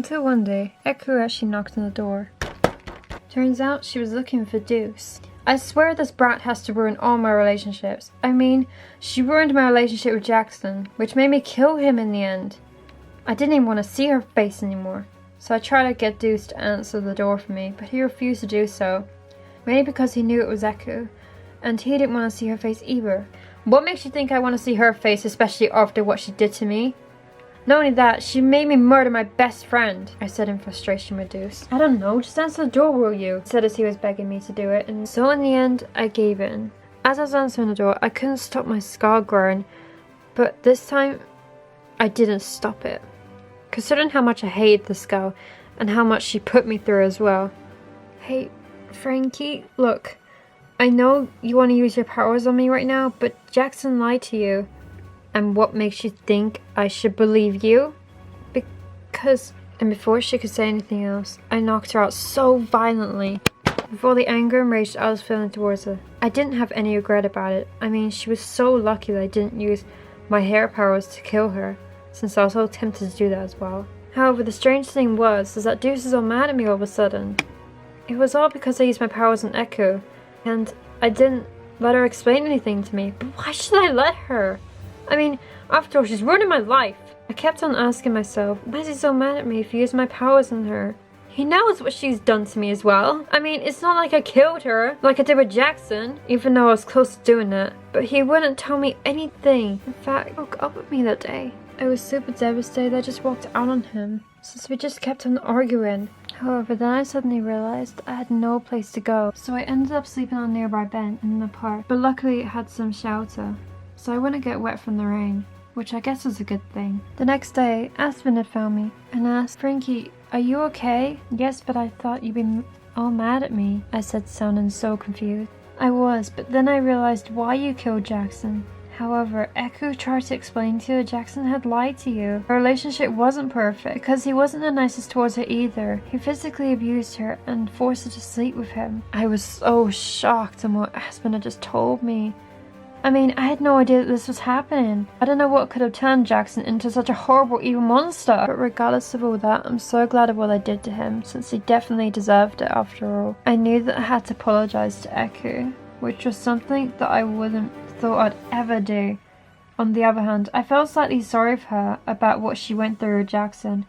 Until one day, Echo actually knocked on the door. Turns out she was looking for Deuce. I swear this brat has to ruin all my relationships. I mean, she ruined my relationship with Jackson, which made me kill him in the end. I didn't even want to see her face anymore. So I tried to get Deuce to answer the door for me, but he refused to do so. Mainly because he knew it was Echo, and he didn't want to see her face either. What makes you think I want to see her face, especially after what she did to me? Not only that, she made me murder my best friend, I said in frustration with Deuce. I don't know, just answer the door, will you? Said as he was begging me to do it, and so in the end, I gave in. As I was answering the door, I couldn't stop my scar growing, but this time, I didn't stop it. Considering how much I hated this girl, and how much she put me through as well. Hey, Frankie, look, I know you want to use your powers on me right now, but Jackson lied to you. And what makes you think I should believe you? Because... And before she could say anything else, I knocked her out so violently. With all the anger and rage I was feeling towards her, I didn't have any regret about it. I mean, she was so lucky that I didn't use my hair powers to kill her, since I was so tempted to do that as well. However, the strange thing was that Deuce is all mad at me all of a sudden. It was all because I used my powers on Echo, and I didn't let her explain anything to me. But why should I let her? I mean, after all, she's ruining my life. I kept on asking myself, why is he so mad at me if I used my powers on her? He knows what she's done to me as well. I mean, it's not like I killed her, like I did with Jackson, even though I was close to doing it. But he wouldn't tell me anything. In fact, he broke up with me that day. I was super devastated. I just walked out on him, since we just kept on arguing. However, then I suddenly realized I had no place to go, so I ended up sleeping on a nearby bench in the park. But luckily it had some shelter, so I wouldn't get wet from the rain, which I guess was a good thing. The next day, Aspen had found me and asked, Frankie, are you okay? Yes, but I thought you'd been all mad at me, I said, sounding so confused. I was, but then I realized why you killed Jackson. However, Echo tried to explain to you that Jackson had lied to you. Our relationship wasn't perfect because he wasn't the nicest towards her either. He physically abused her and forced her to sleep with him. I was so shocked at what Aspen had just told me. I mean, I had no idea that this was happening. I don't know what could have turned Jackson into such a horrible evil monster. But regardless of all that, I'm so glad of what I did to him, since he definitely deserved it after all. I knew that I had to apologize to Echo, which was something that I wouldn't thought I'd ever do. On the other hand, I felt slightly sorry for her about what she went through with Jackson.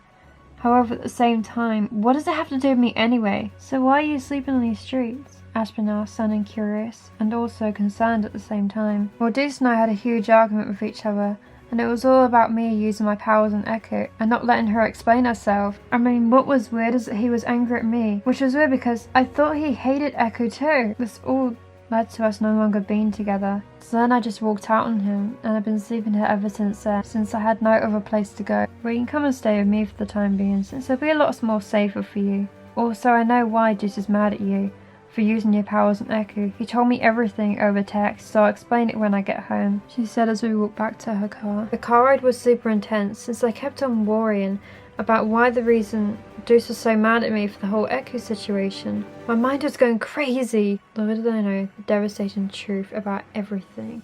However, at the same time, what does it have to do with me anyway? So why are you sleeping on these streets? Aspen asked, sounding curious and also concerned at the same time. Well, Deuce and I had a huge argument with each other, and it was all about me using my powers on Echo and not letting her explain herself. I mean, what was weird is that he was angry at me, which was weird because I thought he hated Echo too. This all led to us no longer being together. So then I just walked out on him, and I've been sleeping here ever since then, since I had no other place to go. Well, you can come and stay with me for the time being, since it'll be a lot more safer for you. Also, I know why Deuce is mad at you for using your powers on Echo. He told me everything over text, so I'll explain it when I get home, she said as we walked back to her car. The car ride was super intense, since I kept on worrying about why the reason Deuce was so mad at me for the whole Echo situation. My mind was going crazy. Little did I know the devastating truth about everything.